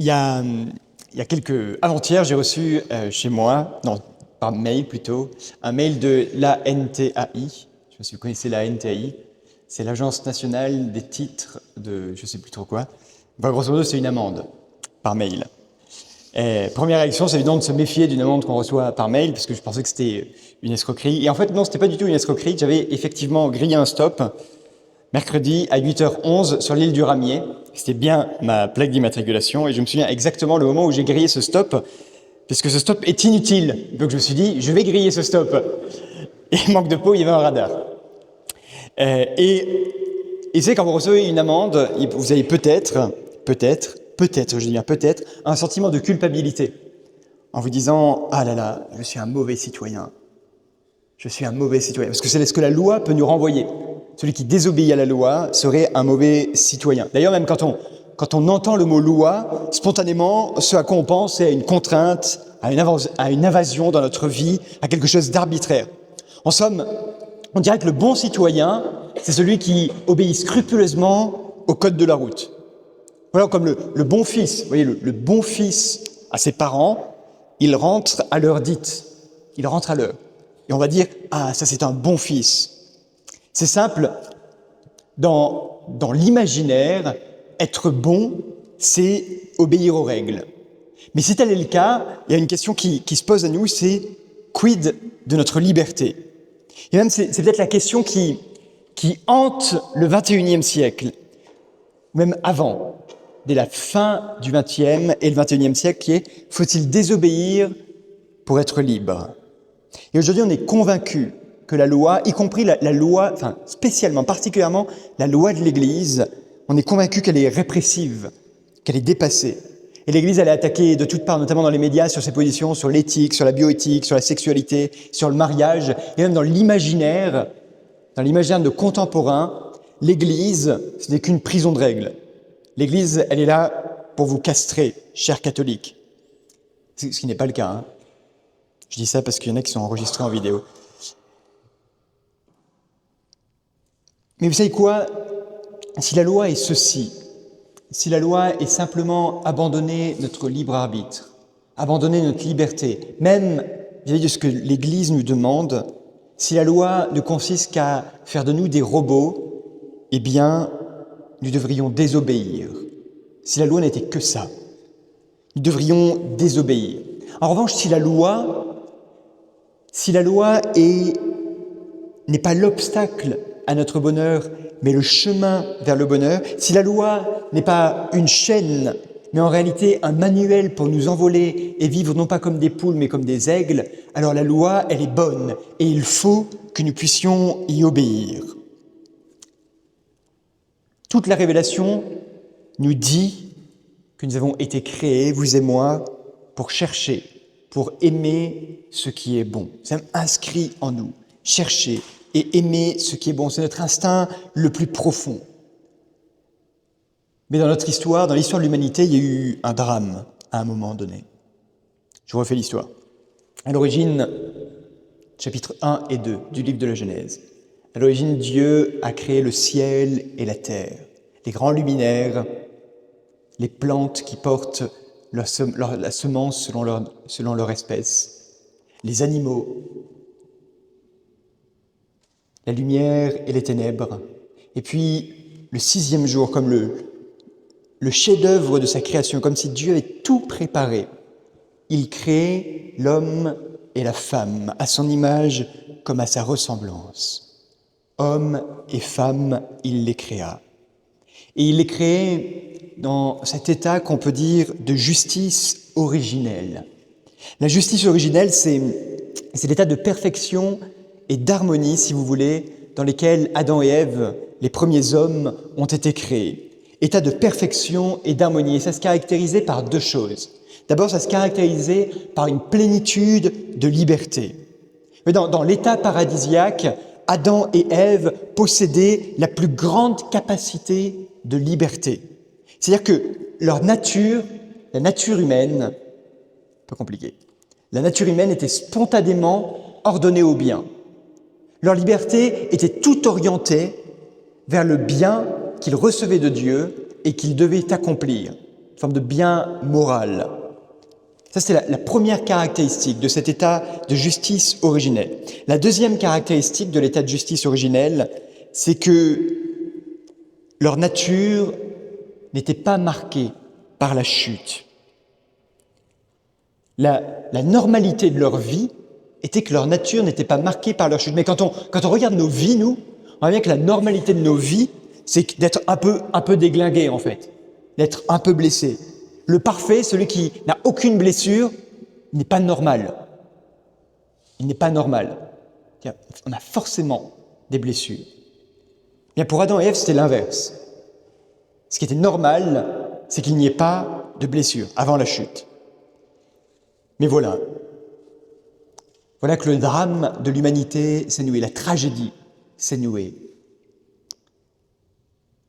Il y a, avant-hier, j'ai reçu chez moi, non, par mail plutôt, un mail de l'ANTAI. Je ne sais pas si vous connaissez l'ANTAI. C'est l'Agence nationale des titres de je ne sais plus trop quoi. Enfin, grosso modo, c'est une amende par mail. Et première réaction, c'est évident de se méfier d'une amende qu'on reçoit par mail, parce que je pensais que c'était une escroquerie. Et en fait, non, c'était pas du tout une escroquerie. J'avais effectivement grillé un stop mercredi à 8h11 sur l'île du Ramier. C'était bien ma plaque d'immatriculation et je me souviens exactement le moment où j'ai grillé ce stop, puisque ce stop est inutile. Donc je me suis dit, je vais griller ce stop. Et manque de peau, il y avait un radar. Et c'est quand vous recevez une amende, vous avez peut-être, je dis bien peut-être, un sentiment de culpabilité. En vous disant, ah là là, je suis un mauvais citoyen. Je suis un mauvais citoyen. Parce que c'est ce que la loi peut nous renvoyer. Celui qui désobéit à la loi serait un mauvais citoyen. D'ailleurs, même quand on entend le mot loi, spontanément, ce à quoi on pense, c'est à une contrainte, à une invasion dans notre vie, à quelque chose d'arbitraire. En somme, on dirait que le bon citoyen, c'est celui qui obéit scrupuleusement au code de la route. Voilà, comme le bon fils. Vous voyez, le bon fils à ses parents, il rentre à l'heure dite. Il rentre à l'heure. Et on va dire, ah, ça c'est un bon fils. C'est simple, dans l'imaginaire, être bon, c'est obéir aux règles. Mais si tel est le cas, il y a une question qui se pose à nous, c'est quid de notre liberté? Et même c'est peut-être la question qui hante le XXIe siècle, même avant, dès la fin du XXe et le XXIe siècle, qui est « faut-il désobéir pour être libre ?» Et aujourd'hui, on est convaincu que la loi, y compris la loi, enfin spécialement, particulièrement la loi de l'Église, on est convaincu qu'elle est répressive, qu'elle est dépassée. Et l'Église, elle est attaquée de toutes parts, notamment dans les médias, sur ses positions, sur l'éthique, sur la bioéthique, sur la sexualité, sur le mariage, et même dans l'imaginaire de contemporains, l'Église, ce n'est qu'une prison de règles. L'Église, elle est là pour vous castrer, chers catholiques. Ce qui n'est pas le cas, hein. Je dis ça parce qu'il y en a qui sont enregistrés en vidéo. Mais vous savez quoi? Si la loi est ceci, si la loi est simplement abandonner notre libre arbitre, abandonner notre liberté, même vis-à-vis de ce que l'Église nous demande, si la loi ne consiste qu'à faire de nous des robots, eh bien, nous devrions désobéir. Si la loi n'était que ça, nous devrions désobéir. En revanche, si la loi n'est pas l'obstacle à notre bonheur, mais le chemin vers le bonheur, si la loi n'est pas une chaîne, mais en réalité un manuel pour nous envoler et vivre non pas comme des poules, mais comme des aigles, alors la loi, elle est bonne et il faut que nous puissions y obéir. Toute la révélation nous dit que nous avons été créés, vous et moi, pour chercher, pour aimer ce qui est bon. C'est inscrit en nous. Chercher et aimer ce qui est bon, c'est notre instinct le plus profond. Mais dans notre histoire, dans l'histoire de l'humanité, il y a eu un drame à un moment donné. Je vous refais l'histoire. À l'origine, chapitres 1 et 2 du livre de la Genèse. À l'origine, Dieu a créé le ciel et la terre, les grands luminaires, les plantes qui portent la semence selon leur espèce, les animaux, la lumière et les ténèbres. Et puis, le sixième jour, comme le chef-d'œuvre de sa création, comme si Dieu avait tout préparé, il crée l'homme et la femme à son image comme à sa ressemblance. Hommes et femmes, il les créa. Et il les créait dans cet état qu'on peut dire de justice originelle. La justice originelle, c'est l'état de perfection et d'harmonie, si vous voulez, dans lesquels Adam et Ève, les premiers hommes, ont été créés. État de perfection et d'harmonie. Et ça se caractérisait par deux choses. D'abord, ça se caractérisait par une plénitude de liberté. Mais dans l'état paradisiaque, Adam et Ève possédaient la plus grande capacité de liberté. C'est-à-dire que leur nature, la nature humaine, peu compliqué, la nature humaine était spontanément ordonnée au bien. Leur liberté était tout orientée vers le bien qu'ils recevaient de Dieu et qu'ils devaient accomplir. une forme de bien moral. Ça, c'est la première caractéristique de cet état de justice originelle. La deuxième caractéristique de l'état de justice originelle, c'est que leur nature n'était pas marquée par la chute. La normalité de leur vie était que leur nature n'était pas marquée par leur chute. Mais quand on regarde nos vies, nous, on voit bien que la normalité de nos vies, c'est d'être un peu déglingué, en fait, d'être un peu blessé. Le parfait, celui qui n'a aucune blessure, n'est pas normal. Il n'est pas normal. On a forcément des blessures. Bien, pour Adam et Ève, c'était l'inverse. Ce qui était normal, c'est qu'il n'y ait pas de blessure avant la chute. Mais voilà que le drame de l'humanité s'est noué, la tragédie s'est nouée.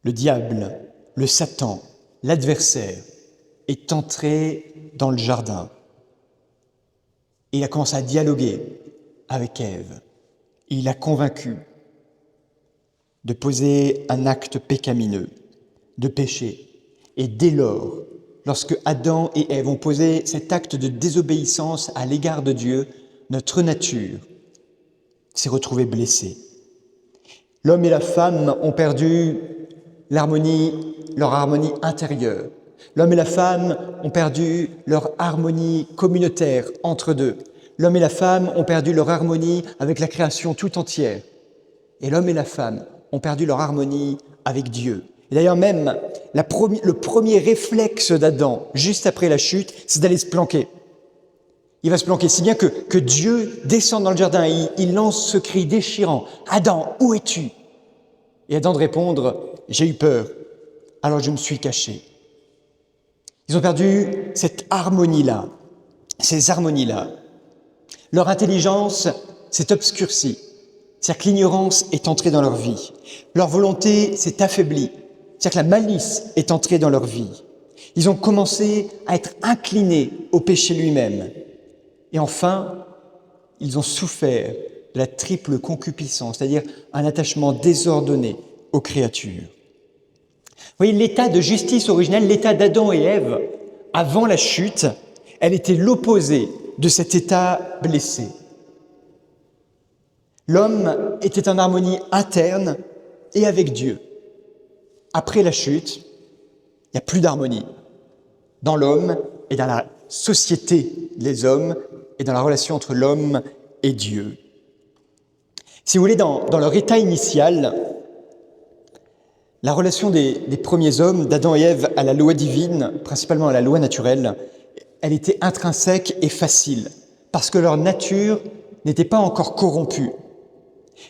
Le diable, le Satan, l'adversaire est entré dans le jardin. Et il a commencé à dialoguer avec Ève. Et il a convaincu de poser un acte pécamineux, de péché. Et dès lors, lorsque Adam et Ève ont posé cet acte de désobéissance à l'égard de Dieu, notre nature s'est retrouvée blessée. L'homme et la femme ont perdu leur harmonie intérieure. L'homme et la femme ont perdu leur harmonie communautaire entre deux. L'homme et la femme ont perdu leur harmonie avec la création tout entière. Et l'homme et la femme ont perdu leur harmonie avec Dieu. Et d'ailleurs même, le premier réflexe d'Adam, juste après la chute, c'est d'aller se planquer. Il va se planquer, si bien que Dieu descend dans le jardin et il lance ce cri déchirant. « Adam, où es-tu » Et Adam de répondre « J'ai eu peur, alors je me suis caché. » Ils ont perdu cette harmonie-là, ces harmonies-là. Leur intelligence s'est obscurcie, c'est-à-dire que l'ignorance est entrée dans leur vie. Leur volonté s'est affaiblie, c'est-à-dire que la malice est entrée dans leur vie. Ils ont commencé à être inclinés au péché lui-même. Et enfin, ils ont souffert de la triple concupiscence, c'est-à-dire un attachement désordonné aux créatures. Vous voyez, l'état de justice originelle, l'état d'Adam et Ève, avant la chute, elle était l'opposé de cet état blessé. L'homme était en harmonie interne et avec Dieu. Après la chute, il n'y a plus d'harmonie dans l'homme et dans la société des hommes et dans la relation entre l'homme et Dieu. Si vous voulez, dans leur état initial, la relation des premiers hommes, d'Adam et Ève, à la loi divine, principalement à la loi naturelle, elle était intrinsèque et facile, parce que leur nature n'était pas encore corrompue.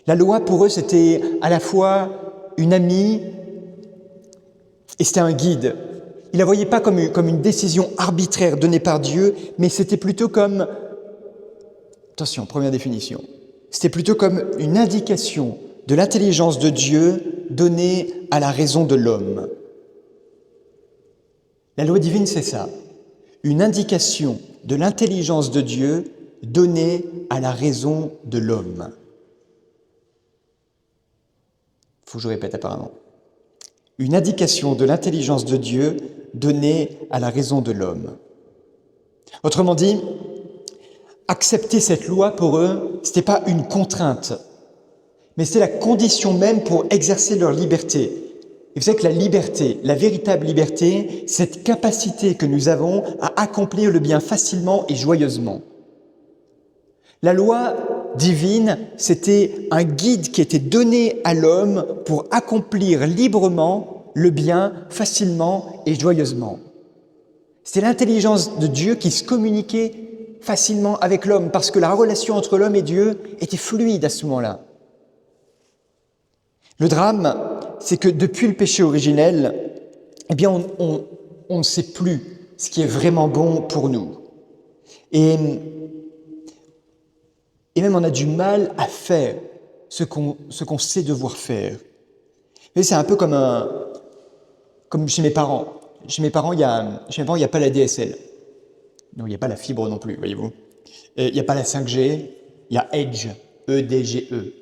La loi, pour eux, c'était à la fois une amie et c'était un guide. Ils ne la voyaient pas comme une décision arbitraire donnée par Dieu, mais c'était plutôt comme, attention, première définition, c'était plutôt comme une indication de l'intelligence de Dieu donnée à la raison de l'homme. La loi divine, c'est ça, une indication de l'intelligence de Dieu donnée à la raison de l'homme. Il faut que je répète apparemment. Une indication de l'intelligence de Dieu donnée à la raison de l'homme. Autrement dit, accepter cette loi pour eux, ce n'était pas une contrainte, mais c'était la condition même pour exercer leur liberté. Et vous savez que la liberté, la véritable liberté, c'est cette capacité que nous avons à accomplir le bien facilement et joyeusement. La loi divine, c'était un guide qui était donné à l'homme pour accomplir librement le bien facilement et joyeusement. C'était l'intelligence de Dieu qui se communiquait facilement avec l'homme parce que la relation entre l'homme et Dieu était fluide à ce moment-là. Le drame, c'est que depuis le péché originel, eh bien, on ne sait plus ce qui est vraiment bon pour nous. Et même on a du mal à faire ce qu'on sait devoir faire. Mais c'est un peu comme chez mes parents. Chez mes parents, il n'y a pas la DSL. Non, il n'y a pas la fibre non plus, voyez-vous. Il n'y a pas la 5G, il y a Edge, E-D-G-E.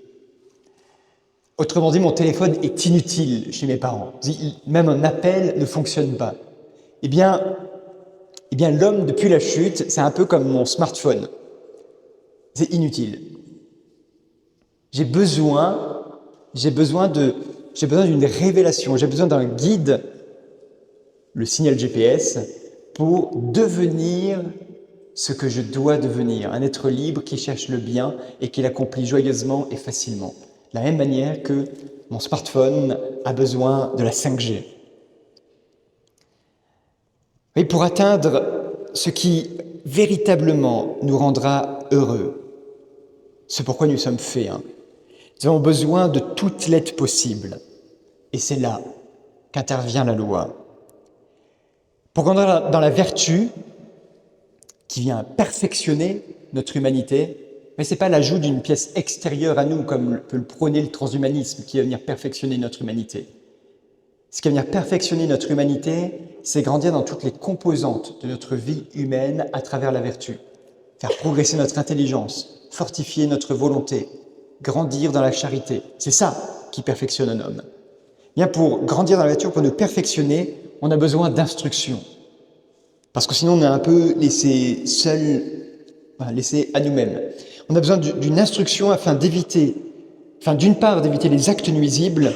Autrement dit, mon téléphone est inutile chez mes parents. Même un appel ne fonctionne pas. Eh bien, l'homme, depuis la chute, c'est un peu comme mon smartphone. C'est inutile. J'ai besoin d'une révélation, j'ai besoin d'un guide, le signal GPS, pour devenir ce que je dois devenir, un être libre qui cherche le bien et qui l'accomplit joyeusement et facilement. De la même manière que mon smartphone a besoin de la 5G. Et pour atteindre ce qui véritablement nous rendra heureux, c'est pourquoi nous sommes faits. Nous avons besoin de toute l'aide possible. Et c'est là qu'intervient la loi. Pour grandir dans la vertu qui vient perfectionner notre humanité, mais ce n'est pas l'ajout d'une pièce extérieure à nous, comme peut le prôner le transhumanisme, qui va venir perfectionner notre humanité. Ce qui va venir perfectionner notre humanité, c'est grandir dans toutes les composantes de notre vie humaine à travers la vertu. Faire progresser notre intelligence, fortifier notre volonté, grandir dans la charité. C'est ça qui perfectionne un homme. Bien, pour grandir dans la vertu, pour nous perfectionner, on a besoin d'instruction. Parce que sinon, on est un peu laissé seul, laissé à nous-mêmes. On a besoin d'une instruction afin d'éviter, d'une part, d'éviter les actes nuisibles,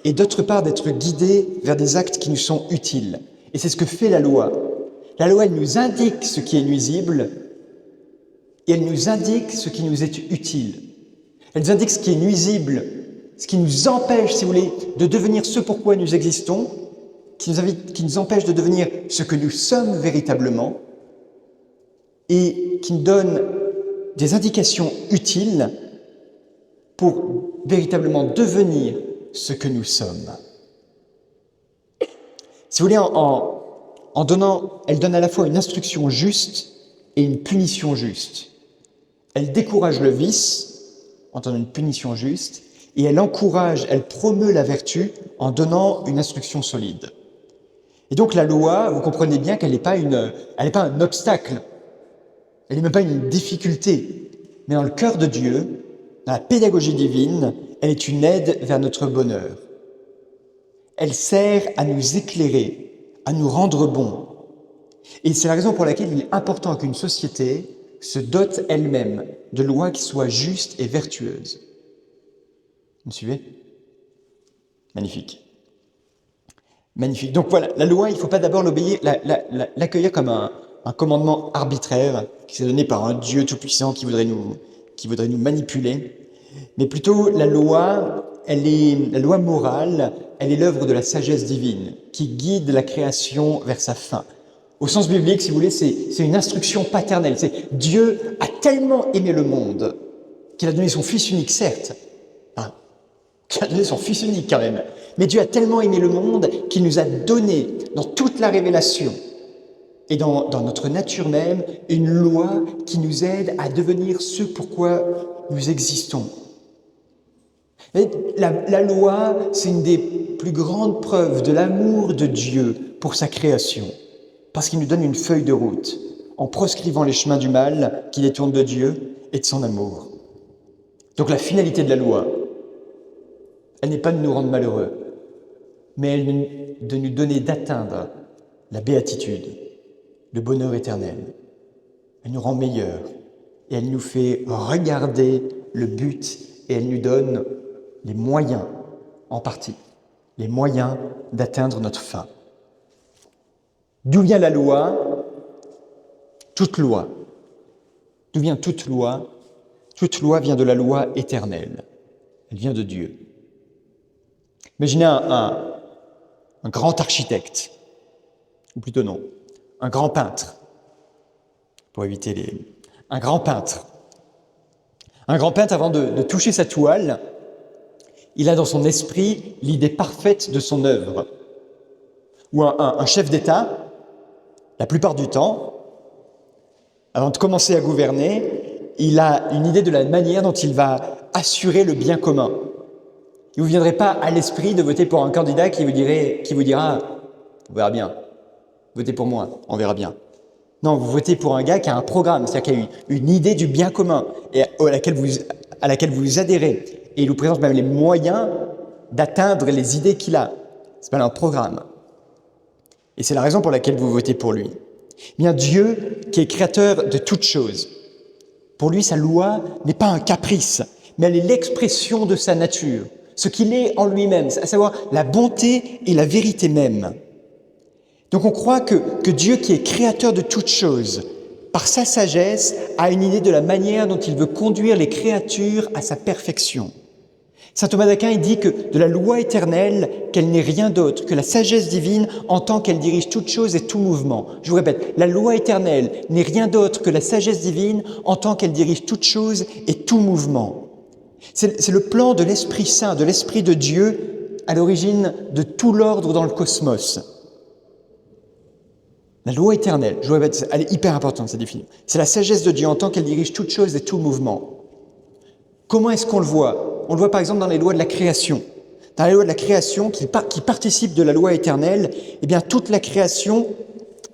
et d'autre part, d'être guidé vers des actes qui nous sont utiles. Et c'est ce que fait la loi. La loi, elle nous indique ce qui est nuisible, et elle nous indique ce qui nous est utile. Elle nous indique ce qui est nuisible, ce qui nous empêche, si vous voulez, de devenir ce pourquoi nous existons, qui nous empêche de devenir ce que nous sommes véritablement, et qui nous donne des indications utiles pour véritablement devenir ce que nous sommes. Si vous voulez, en donnant, elle donne à la fois une instruction juste et une punition juste. Elle décourage le vice en donnant une punition juste, et elle encourage, elle promeut la vertu en donnant une instruction solide. Et donc la loi, vous comprenez bien qu'elle n'est pas un obstacle, elle n'est même pas une difficulté, mais dans le cœur de Dieu, dans la pédagogie divine, elle est une aide vers notre bonheur. Elle sert à nous éclairer, à nous rendre bons. Et c'est la raison pour laquelle il est important qu'une société se dote elle-même de lois qui soient justes et vertueuses. Vous me suivez ? Magnifique. Magnifique. Donc voilà, la loi, il ne faut pas d'abord l'accueillir comme un commandement arbitraire qui s'est donné par un Dieu tout-puissant qui voudrait nous manipuler, mais plutôt la loi morale, elle est l'œuvre de la sagesse divine qui guide la création vers sa fin. Au sens biblique, si vous voulez, c'est une instruction paternelle. C'est Dieu a tellement aimé le monde qu'il a donné son Fils unique, certes. Qu'il a donné son Fils unique quand même. Mais Dieu a tellement aimé le monde qu'il nous a donné, dans toute la révélation et dans notre nature même, une loi qui nous aide à devenir ce pourquoi nous existons. La loi, c'est une des plus grandes preuves de l'amour de Dieu pour sa création, parce qu'il nous donne une feuille de route, en proscrivant les chemins du mal qui détournent de Dieu et de son amour. Donc la finalité de la loi, elle n'est pas de nous rendre malheureux, mais elle est de nous donner d'atteindre la béatitude, le bonheur éternel. Elle nous rend meilleurs et elle nous fait regarder le but et elle nous donne les moyens, en partie, les moyens d'atteindre notre fin. D'où vient la loi ? Toute loi. D'où vient toute loi ? Toute loi vient de la loi éternelle. Elle vient de Dieu. Imaginez un grand architecte, ou plutôt non, un grand peintre, pour éviter un grand peintre. Un grand peintre, avant de toucher sa toile, il a dans son esprit l'idée parfaite de son œuvre. Ou un chef d'État, la plupart du temps, avant de commencer à gouverner, il a une idée de la manière dont il va assurer le bien commun. Il ne vous viendrait pas à l'esprit de voter pour un candidat qui vous dira « on verra bien, votez pour moi, on verra bien ». Non, vous votez pour un gars qui a un programme, c'est-à-dire qui a une idée du bien commun et à laquelle vous adhérez. Et il vous présente même les moyens d'atteindre les idées qu'il a. Ça s'appelle un programme. Et c'est la raison pour laquelle vous votez pour lui. Eh bien, Dieu, qui est créateur de toutes choses, pour lui, sa loi n'est pas un caprice, mais elle est l'expression de sa nature, ce qu'il est en lui-même, à savoir la bonté et la vérité même. Donc on croit que Dieu, qui est créateur de toutes choses, par sa sagesse, a une idée de la manière dont il veut conduire les créatures à sa perfection. Saint Thomas d'Aquin, il dit que de la loi éternelle, qu'elle n'est rien d'autre que la sagesse divine en tant qu'elle dirige toute chose et tout mouvement. Je vous répète, la loi éternelle n'est rien d'autre que la sagesse divine en tant qu'elle dirige toute chose et tout mouvement. C'est le plan de l'Esprit Saint, de l'Esprit de Dieu, à l'origine de tout l'ordre dans le cosmos. La loi éternelle, je vous répète, elle est hyper importante, cette définition. C'est la sagesse de Dieu en tant qu'elle dirige toute chose et tout mouvement. Comment est-ce qu'on le voit ? On le voit par exemple dans les lois de la création. Dans les lois de la création qui participent de la loi éternelle, eh bien toute la création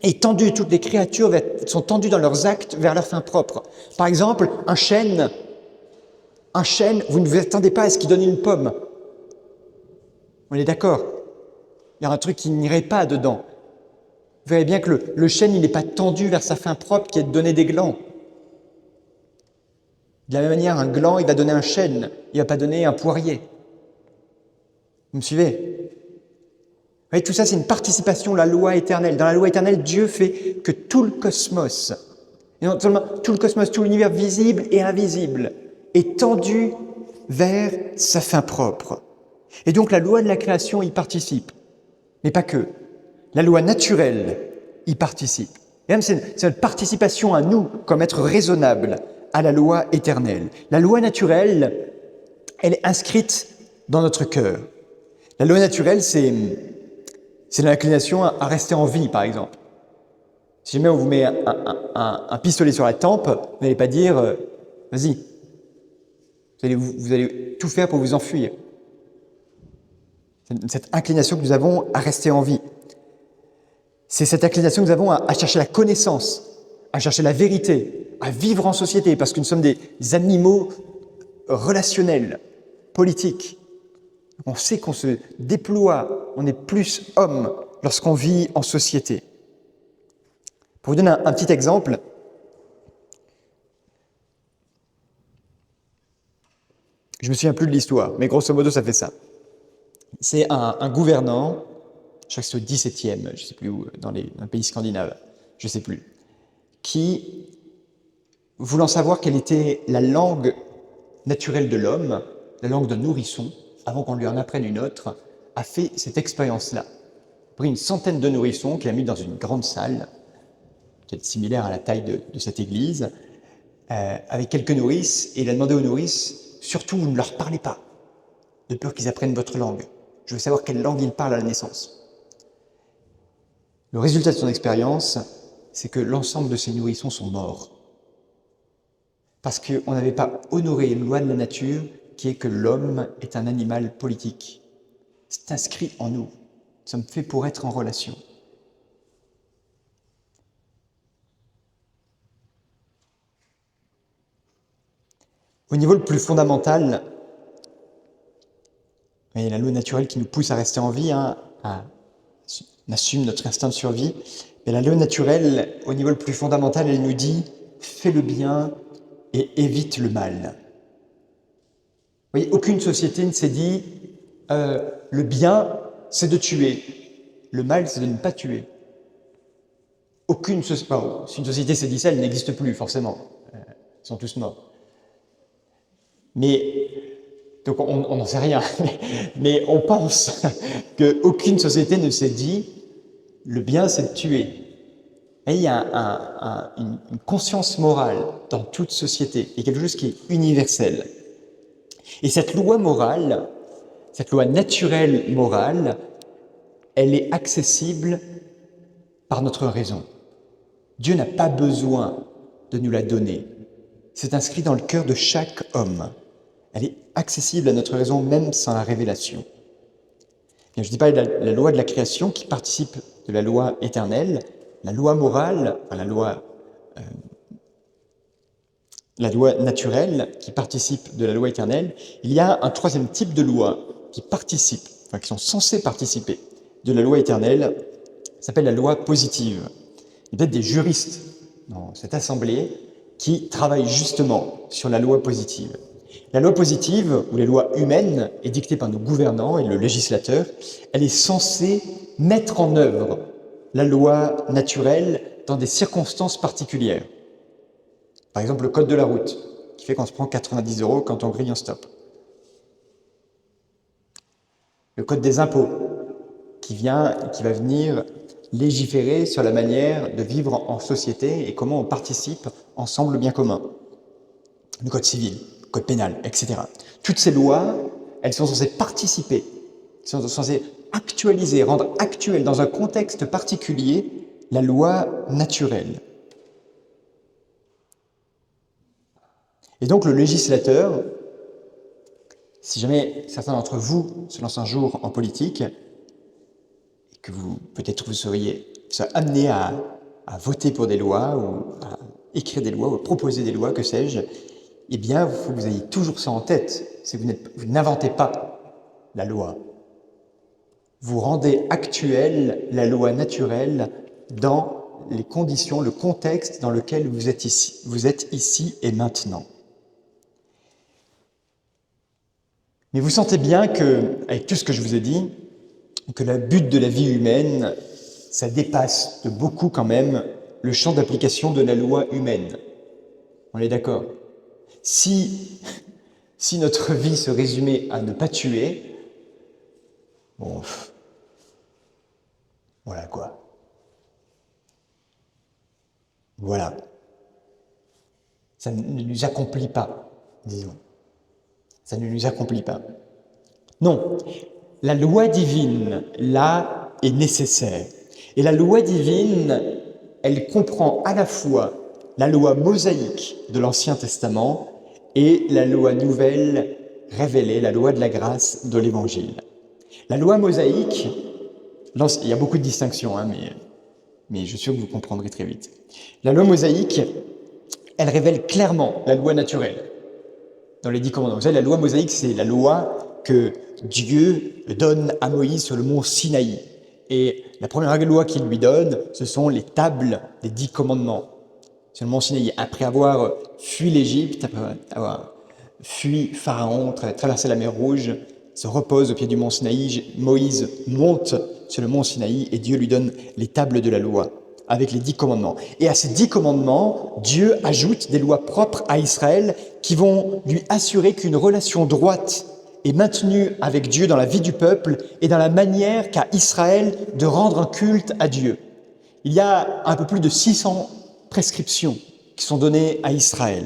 est tendue, toutes les créatures sont tendues dans leurs actes vers leur fin propre. Par exemple, un chêne, vous ne vous attendez pas à ce qu'il donne une pomme. On est d'accord ? Il y a un truc qui n'irait pas dedans. Vous verrez bien que le chêne, il n'est pas tendu vers sa fin propre qui est de donner des glands. De la même manière, un gland, il va donner un chêne, il ne va pas donner un poirier. Vous me suivez ? Vous voyez, tout ça, c'est une participation de la loi éternelle. Dans la loi éternelle, Dieu fait que tout le cosmos, et non seulement tout le cosmos, tout l'univers visible et invisible, est tendu vers sa fin propre. Et donc la loi de la création y participe. Mais pas que. La loi naturelle y participe. Et même c'est notre participation à nous, comme être raisonnable, à la loi éternelle. La loi naturelle, elle est inscrite dans notre cœur. La loi naturelle, c'est l'inclination à rester en vie, par exemple. Si jamais on vous met un pistolet sur la tempe, vous n'allez pas dire « vas-y ». Vous allez tout faire pour vous enfuir. Cette inclination que nous avons à rester en vie. C'est cette inclination que nous avons à chercher la connaissance, à chercher la vérité, à vivre en société, parce que nous sommes des animaux relationnels, politiques. On sait qu'on se déploie, on est plus homme lorsqu'on vit en société. Pour vous donner un petit exemple, je me souviens plus de l'histoire, mais grosso modo, ça fait ça. C'est un gouvernant, je crois que c'est au XVIIe, je ne sais plus où, dans les pays scandinaves, je ne sais plus, qui, voulant savoir quelle était la langue naturelle de l'homme, la langue d'un nourrisson, avant qu'on lui en apprenne une autre, a fait cette expérience-là. Il a pris une centaine de nourrissons qu'il a mis dans une grande salle, peut-être similaire à la taille de cette église, avec quelques nourrices, et il a demandé aux nourrices, surtout, vous ne leur parlez pas, de peur qu'ils apprennent votre langue. Je veux savoir quelle langue ils parlent à la naissance. Le résultat de son expérience, c'est que l'ensemble de ces nourrissons sont morts. Parce qu'on n'avait pas honoré une loi de la nature qui est que l'homme est un animal politique. C'est inscrit en nous. Nous sommes faits pour être en relation. Au niveau le plus fondamental, il y a la loi naturelle qui nous pousse à rester en vie, on assume notre instinct de survie, mais la loi naturelle, au niveau le plus fondamental, elle nous dit « fais le bien et évite le mal ». Vous voyez, aucune société ne s'est dit « le bien, c'est de tuer, le mal, c'est de ne pas tuer ». Aucune société, si une société s'est dit ça, elle n'existe plus, forcément. Ils sont tous morts. Mais, donc on n'en sait rien, mais on pense qu'aucune société ne s'est dit le bien, c'est de tuer. Et il y a une conscience morale dans toute société, il y a quelque chose qui est universel. Et cette loi morale, cette loi naturelle morale, elle est accessible par notre raison. Dieu n'a pas besoin de nous la donner. C'est inscrit dans le cœur de chaque homme. Elle est accessible à notre raison même sans la révélation. Bien, je dis pas la loi de la création qui participe de la loi éternelle, la loi morale, enfin, la loi naturelle qui participe de la loi éternelle. Il y a un troisième type de loi qui participe, enfin qui sont censées participer de la loi éternelle, s'appelle la loi positive. Il y a peut-être des juristes dans cette assemblée qui travaillent justement sur la loi positive. La loi positive, ou les lois humaines, est dictée par nos gouvernants et le législateur. Elle est censée mettre en œuvre la loi naturelle dans des circonstances particulières. Par exemple, le code de la route, qui fait qu'on se prend 90 € quand on grille un stop. Le code des impôts, qui va venir légiférer sur la manière de vivre en société et comment on participe ensemble au bien commun. Le code civil, le code pénal, etc. Toutes ces lois, elles sont censées participer, elles sont censées actualiser, rendre actuelle dans un contexte particulier la loi naturelle. Et donc le législateur, si jamais certains d'entre vous se lancent un jour en politique, et que peut-être vous seriez amené à voter pour des lois, ou à écrire des lois, ou à proposer des lois, que sais-je, eh bien, il faut que vous ayez toujours ça en tête. C'est que vous n'inventez pas la loi. Vous rendez actuelle la loi naturelle dans les conditions, le contexte dans lequel vous êtes ici et maintenant. Mais vous sentez bien que, avec tout ce que je vous ai dit, que le but de la vie humaine, ça dépasse de beaucoup quand même le champ d'application de la loi humaine. On est d'accord ? Si notre vie se résumait à ne pas tuer, bon, voilà quoi. Voilà. Ça ne nous accomplit pas, disons. Ça ne nous accomplit pas. Non, la loi divine, là, est nécessaire. Et la loi divine, elle comprend à la fois la loi mosaïque de l'Ancien Testament et la loi nouvelle révélée, la loi de la grâce de l'Évangile. La loi mosaïque, il y a beaucoup de distinctions, mais je suis sûr que vous comprendrez très vite. La loi mosaïque, elle révèle clairement la loi naturelle dans les 10 commandements. Vous savez, la loi mosaïque, c'est la loi que Dieu donne à Moïse sur le mont Sinaï. Et la première loi qu'il lui donne, ce sont les tables des 10 commandements. Sur le mont Sinaï, après avoir fui l'Égypte, après avoir fui Pharaon, traversé la mer Rouge, se repose au pied du mont Sinaï. Moïse monte sur le mont Sinaï et Dieu lui donne les tables de la loi avec les 10 commandements. Et à ces 10 commandements, Dieu ajoute des lois propres à Israël qui vont lui assurer qu'une relation droite est maintenue avec Dieu dans la vie du peuple et dans la manière qu'a Israël de rendre un culte à Dieu. Il y a un peu plus de 600 prescriptions qui sont données à Israël.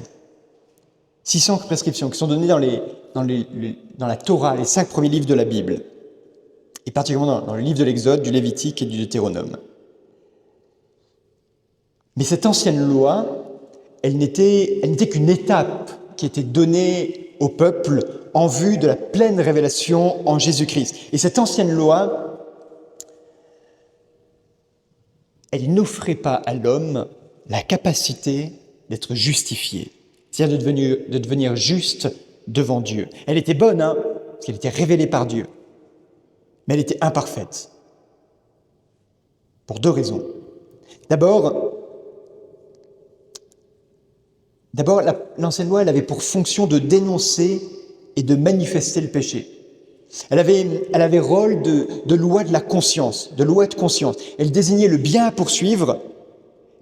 600 prescriptions qui sont données dans la Torah, les 5 premiers livres de la Bible, et particulièrement dans le livre de l'Exode, du Lévitique et du Deutéronome. Mais cette ancienne loi, elle n'était qu'une étape qui était donnée au peuple en vue de la pleine révélation en Jésus-Christ. Et cette ancienne loi, elle n'offrait pas à l'homme la capacité d'être justifié, c'est-à-dire de devenir juste devant Dieu. Elle était bonne, parce qu'elle était révélée par Dieu, mais elle était imparfaite, pour 2 raisons. D'abord, l'ancienne loi, elle avait pour fonction de dénoncer et de manifester le péché. Elle avait rôle de loi de la conscience, de loi de conscience. Elle désignait le bien à poursuivre,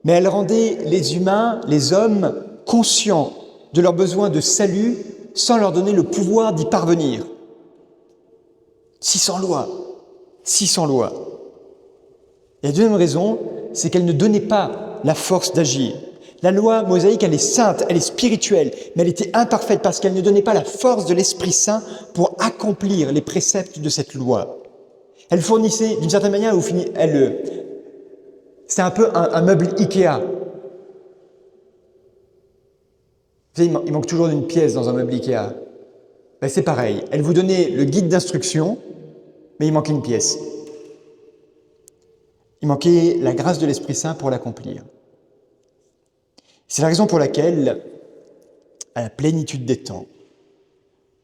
mais elle rendait les humains, les hommes, conscients de leur besoin de salut sans leur donner le pouvoir d'y parvenir. 600 lois. Et la deuxième raison, c'est qu'elle ne donnait pas la force d'agir. La loi mosaïque, elle est sainte, elle est spirituelle, mais elle était imparfaite parce qu'elle ne donnait pas la force de l'Esprit Saint pour accomplir les préceptes de cette loi. Elle fournissait, d'une certaine manière, c'était un peu un meuble Ikea. Vous savez, il manque toujours une pièce dans un meuble Ikea. Ben, c'est pareil, elle vous donnait le guide d'instruction, mais il manquait une pièce. Il manquait la grâce de l'Esprit Saint pour l'accomplir. C'est la raison pour laquelle, à la plénitude des temps,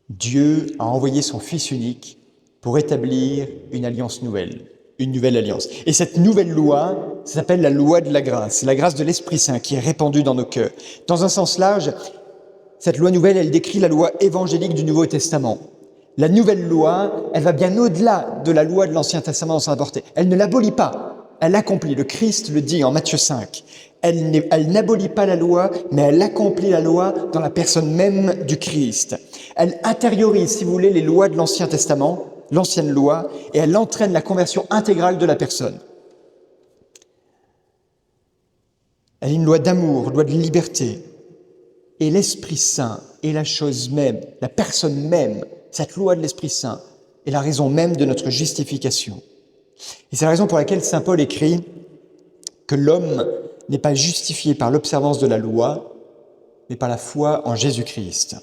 Dieu a envoyé son Fils unique pour établir une alliance nouvelle. une nouvelle alliance. Et cette nouvelle loi, ça s'appelle la loi de la grâce. C'est la grâce de l'Esprit Saint qui est répandue dans nos cœurs. Dans un sens large, cette loi nouvelle, elle décrit la loi évangélique du Nouveau Testament. La nouvelle loi, elle va bien au-delà de la loi de l'Ancien Testament dans sa portée. Elle ne l'abolit pas, elle l'accomplit. Le Christ le dit en Matthieu 5. Elle n'abolit pas la loi, mais elle accomplit la loi dans la personne même du Christ. Elle intériorise, si vous voulez, les lois de l'Ancien Testament, l'ancienne loi, et elle entraîne la conversion intégrale de la personne. Elle est une loi d'amour, une loi de liberté. Et l'Esprit Saint est la chose même, la personne même, cette loi de l'Esprit Saint est la raison même de notre justification. Et c'est la raison pour laquelle saint Paul écrit que l'homme n'est pas justifié par l'observance de la loi, mais par la foi en Jésus-Christ.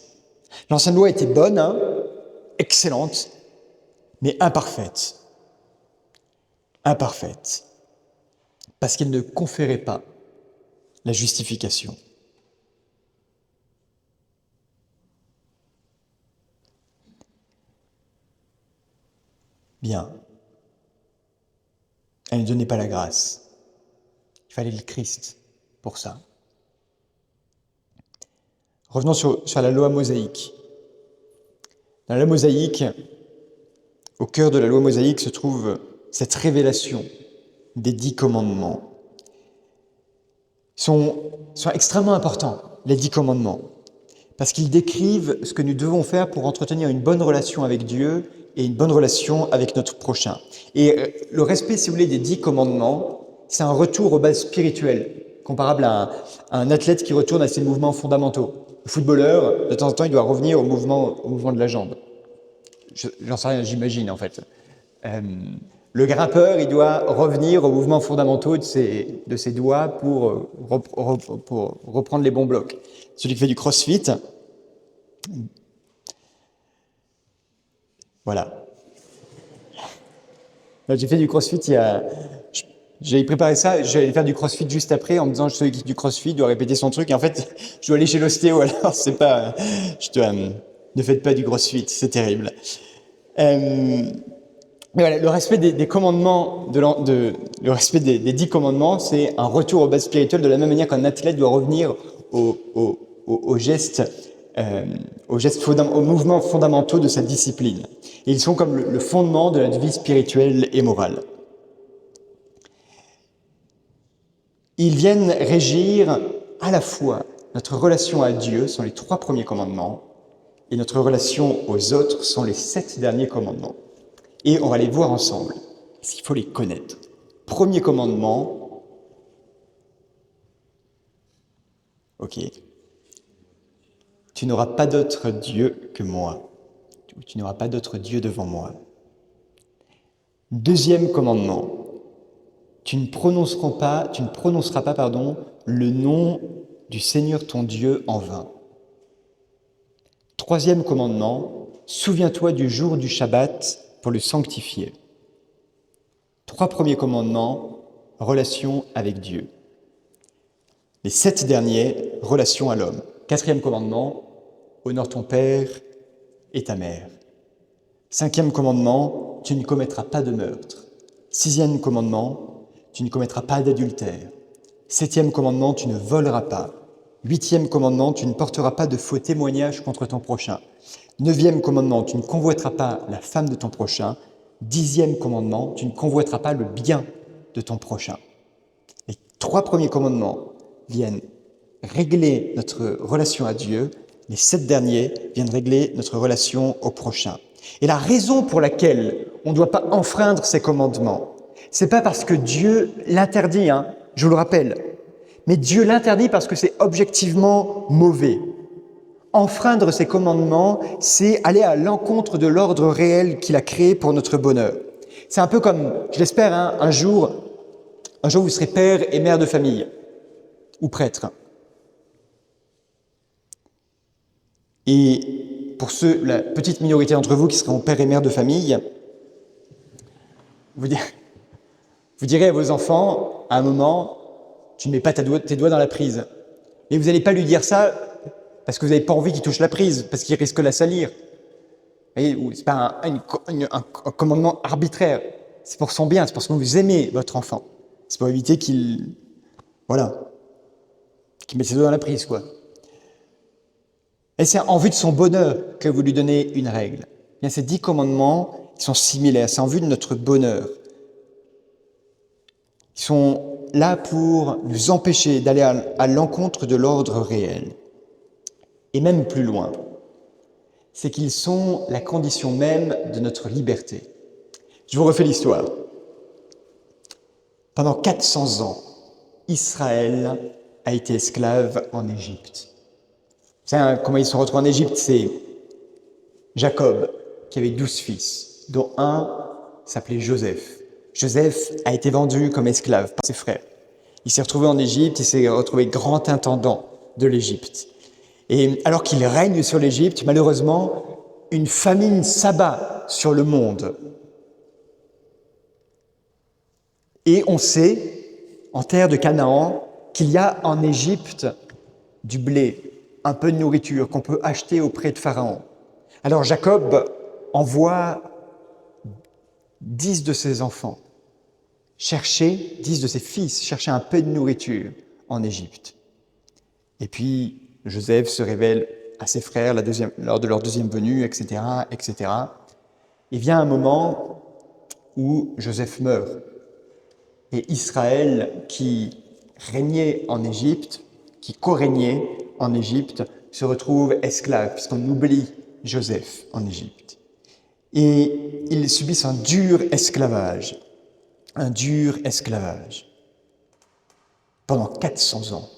L'ancienne loi était bonne, excellente, mais imparfaite. Imparfaite. Parce qu'elle ne conférait pas la justification. Bien. Elle ne donnait pas la grâce. Il fallait le Christ pour ça. Revenons sur la loi mosaïque. Dans la loi mosaïque, au cœur de la loi mosaïque se trouve cette révélation des 10 commandements. Ils sont extrêmement importants, les 10 commandements, parce qu'ils décrivent ce que nous devons faire pour entretenir une bonne relation avec Dieu et une bonne relation avec notre prochain. Et le respect, si vous voulez, des 10 commandements, c'est un retour aux bases spirituelles, comparable à un athlète qui retourne à ses mouvements fondamentaux. Le footballeur, de temps en temps, il doit revenir au mouvement de la jambe. J'en sais rien, j'imagine en fait. Le grimpeur, il doit revenir aux mouvements fondamentaux de ses doigts pour reprendre les bons blocs. Celui qui fait du crossfit, voilà. J'ai fait du crossfit j'avais préparé ça, j'allais faire du crossfit juste après en me disant celui qui fait du crossfit doit répéter son truc et en fait je dois aller chez l'ostéo alors c'est pas, ne faites pas du crossfit, c'est terrible. Mais voilà, le respect des commandements, le respect des 10 commandements, c'est un retour aux bases spirituelles de la même manière qu'un athlète doit revenir aux gestes, aux mouvements fondamentaux de sa discipline. Et ils sont comme le fondement de notre vie spirituelle et morale. Ils viennent régir à la fois notre relation à Dieu, sont les 3 premiers commandements, et notre relation aux autres sont les 7 derniers commandements. Et on va les voir ensemble, parce qu'il faut les connaître. Premier commandement, ok, tu n'auras pas d'autre Dieu que moi, tu n'auras pas d'autre Dieu devant moi. Deuxième commandement, tu ne prononceras pas, le nom du Seigneur ton Dieu en vain. Troisième commandement, souviens-toi du jour du Shabbat pour le sanctifier. 3 premiers commandements, relation avec Dieu. Les 7 derniers, relation à l'homme. 4e commandement, honore ton père et ta mère. 5e commandement, tu ne commettras pas de meurtre. 6e commandement, tu ne commettras pas d'adultère. 7e commandement, tu ne voleras pas. 8e commandement, tu ne porteras pas de faux témoignages contre ton prochain. 9e commandement, tu ne convoiteras pas la femme de ton prochain. 10e commandement, tu ne convoiteras pas le bien de ton prochain. Les 3 premiers commandements viennent régler notre relation à Dieu. Les 7 derniers viennent régler notre relation au prochain. Et la raison pour laquelle on ne doit pas enfreindre ces commandements, c'est pas parce que Dieu l'interdit, je vous le rappelle, mais Dieu l'interdit parce que c'est objectivement mauvais. Enfreindre ces commandements, c'est aller à l'encontre de l'ordre réel qu'il a créé pour notre bonheur. C'est un peu comme, je l'espère, un jour vous serez père et mère de famille, ou prêtre. Et pour la petite minorité d'entre vous qui seront père et mère de famille, vous direz à vos enfants, à un moment, tu ne mets pas tes doigts dans la prise. Mais vous n'allez pas lui dire ça parce que vous n'avez pas envie qu'il touche la prise, parce qu'il risque de la salir. Ce n'est pas un commandement arbitraire. C'est pour son bien, c'est parce que vous aimez votre enfant. C'est pour éviter qu'il mette ses doigts dans la prise, quoi. Et c'est en vue de son bonheur que vous lui donnez une règle. Bien, ces 10 commandements, ils sont similaires. C'est en vue de notre bonheur. Ils sont là pour nous empêcher d'aller à l'encontre de l'ordre réel. Et même plus loin, c'est qu'ils sont la condition même de notre liberté. Je vous refais l'histoire. Pendant 400 ans, Israël a été esclave en Égypte. Vous savez comment ils sont retrouvés en Égypte? C'est Jacob, qui avait 12 fils, dont un s'appelait Joseph. Joseph a été vendu comme esclave par ses frères. Il s'est retrouvé en Égypte, il s'est retrouvé grand intendant de l'Égypte. Et alors qu'il règne sur l'Égypte, malheureusement, une famine s'abat sur le monde. Et on sait, en terre de Canaan, qu'il y a en Égypte du blé, un peu de nourriture qu'on peut acheter auprès de Pharaon. Alors Jacob envoie 10 de ses enfants chercher, 10 de ses fils, chercher un peu de nourriture en Égypte. Et puis Joseph se révèle à ses frères lors de leur deuxième venue, etc., etc. Il vient un moment où Joseph meurt. Et Israël, qui régnait en Égypte, qui co-régnait en Égypte, se retrouve esclave, puisqu'on oublie Joseph en Égypte. Et ils subissent un dur esclavage, pendant 400 ans.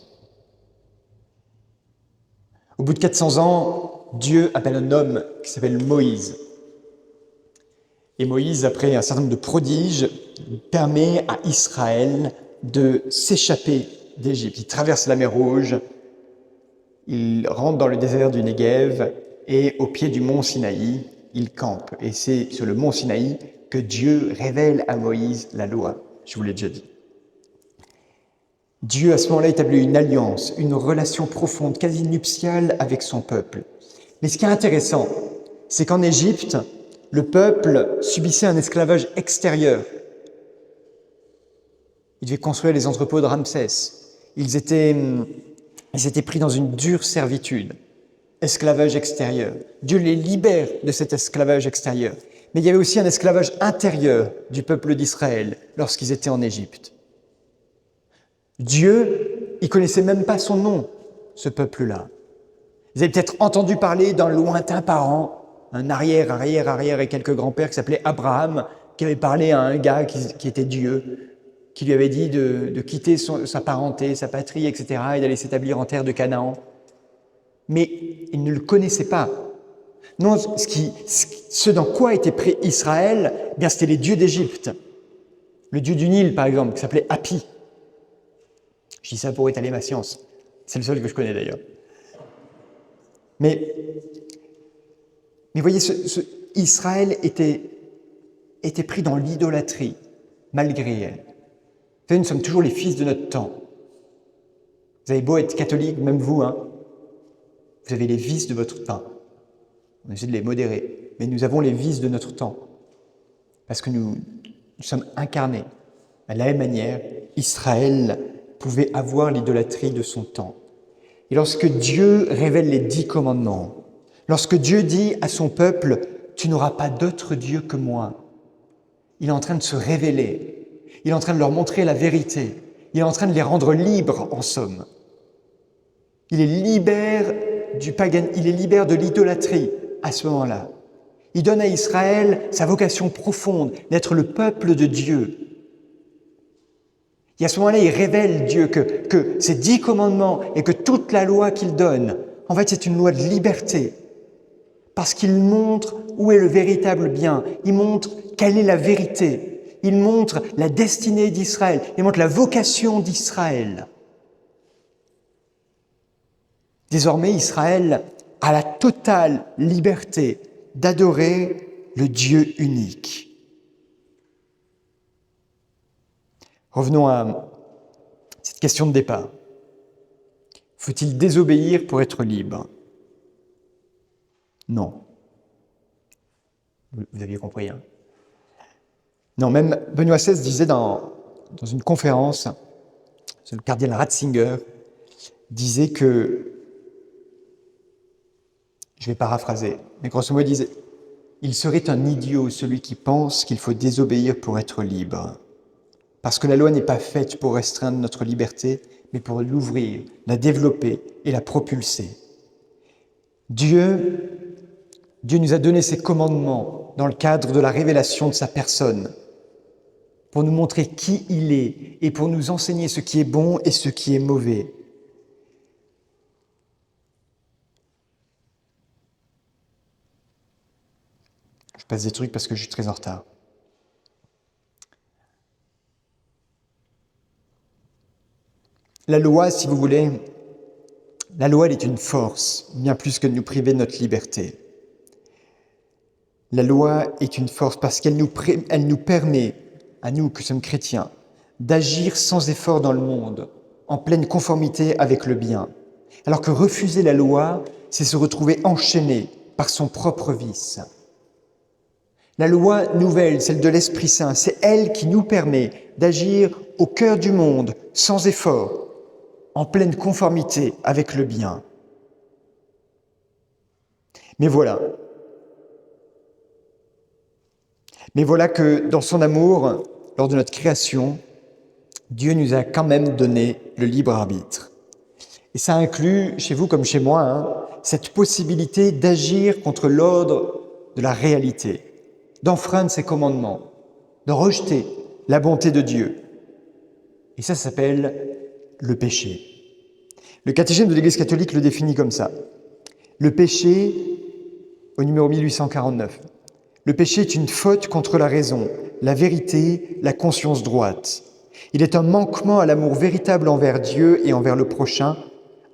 Au bout de 400 ans, Dieu appelle un homme qui s'appelle Moïse. Et Moïse, après un certain nombre de prodiges, permet à Israël de s'échapper d'Égypte. Il traverse la mer Rouge, il rentre dans le désert du Negev et au pied du mont Sinaï, il campe. Et c'est sur le mont Sinaï que Dieu révèle à Moïse la loi. Je vous l'ai déjà dit. Dieu, à ce moment-là, établit une alliance, une relation profonde, quasi nuptiale avec son peuple. Mais ce qui est intéressant, c'est qu'en Égypte, le peuple subissait un esclavage extérieur. Ils devaient construire les entrepôts de Ramsès. Ils étaient pris dans une dure servitude, esclavage extérieur. Dieu les libère de cet esclavage extérieur. Mais il y avait aussi un esclavage intérieur du peuple d'Israël lorsqu'ils étaient en Égypte. Dieu, il connaissait même pas son nom, ce peuple-là. Vous avez peut-être entendu parler d'un lointain parent, un arrière et quelques grands-pères qui s'appelait Abraham, qui avait parlé à un gars qui était Dieu, qui lui avait dit de quitter sa parenté, sa patrie, etc., et d'aller s'établir en terre de Canaan. Mais il ne le connaissait pas. Non, ce dans quoi était pris Israël, eh bien c'était les dieux d'Égypte. Le dieu du Nil, par exemple, qui s'appelait Hapi. Je dis ça pour étaler ma science. C'est le seul que je connais d'ailleurs. Mais voyez, Israël était pris dans l'idolâtrie, malgré elle. Vous savez, nous sommes toujours les fils de notre temps. Vous avez beau être catholique, même vous, vous avez les vices de votre temps. On essaie de les modérer, mais nous avons les vices de notre temps. Parce que nous sommes incarnés. De la même manière, Israël pouvait avoir l'idolâtrie de son temps. Et lorsque Dieu révèle les 10 commandements, lorsque Dieu dit à son peuple « Tu n'auras pas d'autre Dieu que moi », il est en train de se révéler, il est en train de leur montrer la vérité, il est en train de les rendre libres, en somme. Il les libère du pagan, il les libère de l'idolâtrie à ce moment-là. Il donne à Israël sa vocation profonde d'être le peuple de Dieu. Et à ce moment-là, il révèle Dieu que ces 10 commandements et que toute la loi qu'il donne, en fait, c'est une loi de liberté. Parce qu'il montre où est le véritable bien. Il montre quelle est la vérité. Il montre la destinée d'Israël. Il montre la vocation d'Israël. Désormais, Israël a la totale liberté d'adorer le Dieu unique. Revenons à cette question de départ. Faut-il désobéir pour être libre? Non. Vous aviez compris, Non, même Benoît XVI disait dans une conférence, le cardinal Ratzinger disait que, je vais paraphraser, mais grosso modo, il disait « Il serait un idiot celui qui pense qu'il faut désobéir pour être libre. Parce que la loi n'est pas faite pour restreindre notre liberté, mais pour l'ouvrir, la développer et la propulser. Dieu nous a donné ses commandements dans le cadre de la révélation de sa personne, pour nous montrer qui il est et pour nous enseigner ce qui est bon et ce qui est mauvais. Je passe des trucs parce que je suis très en retard. La loi, si vous voulez, la loi, elle est une force, bien plus que de nous priver de notre liberté. La loi est une force parce qu'elle nous permet, à nous qui sommes chrétiens, d'agir sans effort dans le monde, en pleine conformité avec le bien. Alors que refuser la loi, c'est se retrouver enchaîné par son propre vice. La loi nouvelle, celle de l'Esprit Saint, c'est elle qui nous permet d'agir au cœur du monde, sans effort, en pleine conformité avec le bien. Mais voilà que dans son amour, lors de notre création, Dieu nous a quand même donné le libre arbitre. Et ça inclut, chez vous comme chez moi, cette possibilité d'agir contre l'ordre de la réalité, d'enfreindre ses commandements, de rejeter la bonté de Dieu. Et ça s'appelle le péché. Le catéchisme de l'Église catholique le définit comme ça. Le péché, au numéro 1849, le péché est une faute contre la raison, la vérité, la conscience droite. Il est un manquement à l'amour véritable envers Dieu et envers le prochain,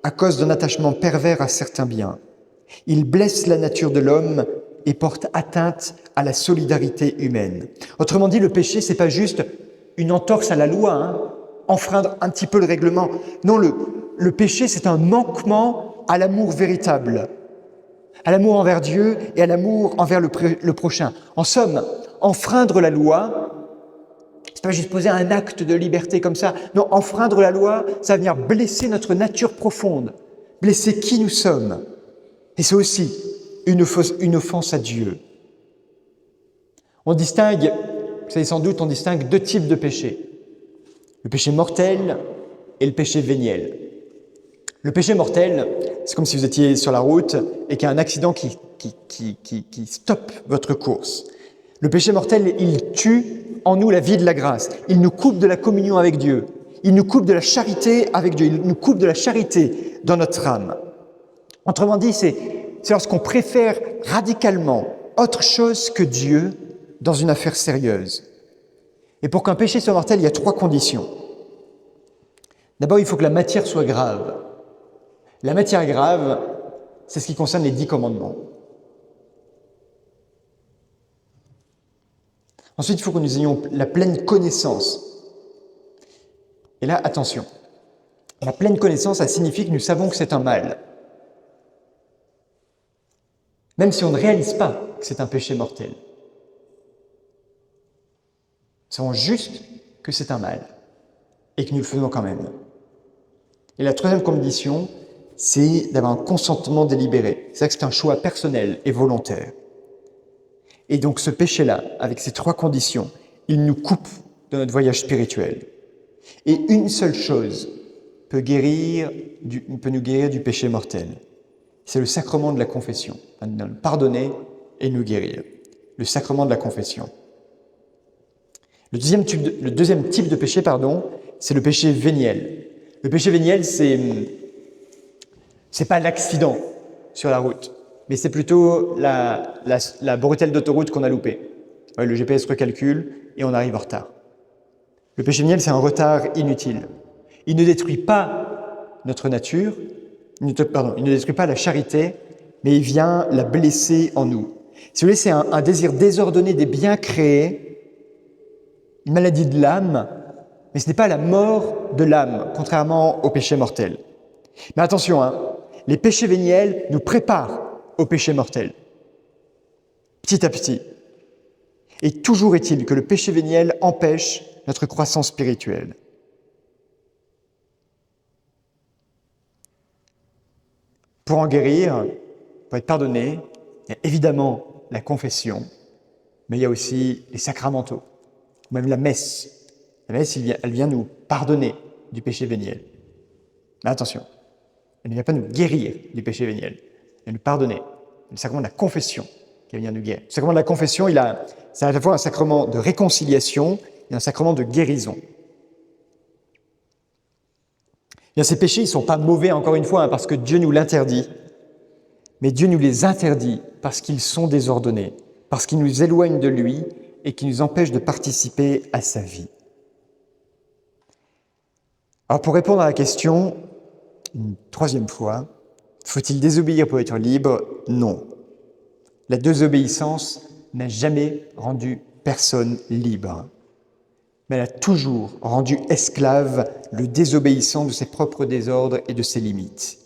à cause d'un attachement pervers à certains biens. Il blesse la nature de l'homme et porte atteinte à la solidarité humaine. Autrement dit, le péché, c'est pas juste une entorse à la loi, enfreindre un petit peu le règlement. Non, le péché, c'est un manquement à l'amour véritable, à l'amour envers Dieu et à l'amour envers le prochain. En somme, enfreindre la loi, c'est pas juste poser un acte de liberté comme ça. Non, enfreindre la loi, ça va venir blesser notre nature profonde, blesser qui nous sommes. Et c'est aussi une offense à Dieu. On distingue, vous savez sans doute, on distingue deux types de péchés. Le péché mortel et le péché véniel. Le péché mortel, c'est comme si vous étiez sur la route et qu'il y a un accident qui stoppe votre course. Le péché mortel, il tue en nous la vie de la grâce. Il nous coupe de la communion avec Dieu. Il nous coupe de la charité avec Dieu. Il nous coupe de la charité dans notre âme. Autrement dit, c'est lorsqu'on préfère radicalement autre chose que Dieu dans une affaire sérieuse. Et pour qu'un péché soit mortel, il y a 3 conditions. D'abord, il faut que la matière soit grave. La matière grave, c'est ce qui concerne les 10 commandements. Ensuite, il faut que nous ayons la pleine connaissance. Et là, attention, la pleine connaissance, ça signifie que nous savons que c'est un mal. Même si on ne réalise pas que c'est un péché mortel. Nous savons juste que c'est un mal et que nous le faisons quand même. Et la 3e condition, c'est d'avoir un consentement délibéré. C'est-à-dire que c'est un choix personnel et volontaire. Et donc ce péché-là, avec ces 3 conditions, il nous coupe de notre voyage spirituel. Et une seule chose peut nous guérir du péché mortel. C'est le sacrement de la confession. Nous pardonner et nous guérir. Le sacrement de la confession. Le deuxième type de péché, c'est le péché véniel. Le péché véniel, c'est pas l'accident sur la route, mais c'est plutôt la bretelle d'autoroute qu'on a loupée. Ouais, le GPS recalcule et on arrive en retard. Le péché véniel, c'est un retard inutile. Il ne détruit pas notre nature, il ne détruit pas la charité, mais il vient la blesser en nous. Si vous voulez, c'est un désir désordonné des biens créés, une maladie de l'âme, mais ce n'est pas la mort de l'âme, contrairement au péché mortel. Mais attention, les péchés véniels nous préparent au péché mortel, petit à petit. Et toujours est-il que le péché véniel empêche notre croissance spirituelle. Pour en guérir, pour être pardonné, il y a évidemment la confession, mais il y a aussi les sacramentaux, ou même la messe. La messe, elle vient nous pardonner du péché véniel. Mais attention, elle ne vient pas nous guérir du péché véniel, elle vient nous pardonner. Le sacrement de la confession qui va venir nous guérir. Le sacrement de la confession, c'est à la fois un sacrement de réconciliation et un sacrement de guérison. Bien, ces péchés, ils ne sont pas mauvais, encore une fois, parce que Dieu nous l'interdit, mais Dieu nous les interdit parce qu'ils sont désordonnés, parce qu'ils nous éloignent de lui et qui nous empêchent de participer à sa vie. Alors, pour répondre à la question, une troisième fois, faut-il désobéir pour être libre? Non. La désobéissance n'a jamais rendu personne libre, mais elle a toujours rendu esclave le désobéissant de ses propres désordres et de ses limites.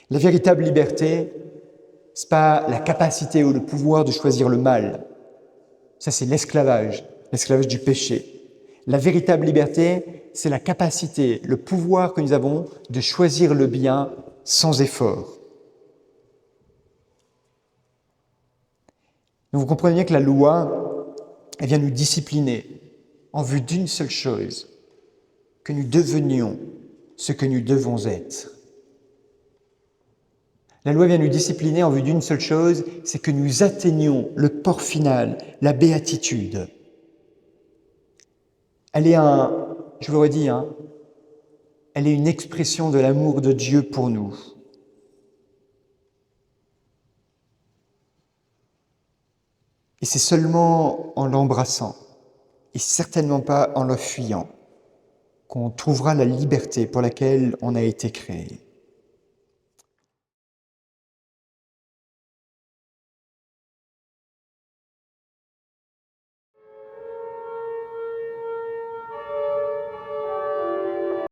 La véritable liberté, ce n'est pas la capacité ou le pouvoir de choisir le mal. Ça, c'est l'esclavage du péché. La véritable liberté, c'est la capacité, le pouvoir que nous avons de choisir le bien sans effort. Donc vous comprenez bien que la loi, elle vient nous discipliner en vue d'une seule chose, que nous devenions ce que nous devons être. La loi vient nous discipliner en vue d'une seule chose, c'est que nous atteignions le port final, la béatitude. Elle est je vous le redis, elle est une expression de l'amour de Dieu pour nous. Et c'est seulement en l'embrassant, et certainement pas en le fuyant, qu'on trouvera la liberté pour laquelle on a été créé.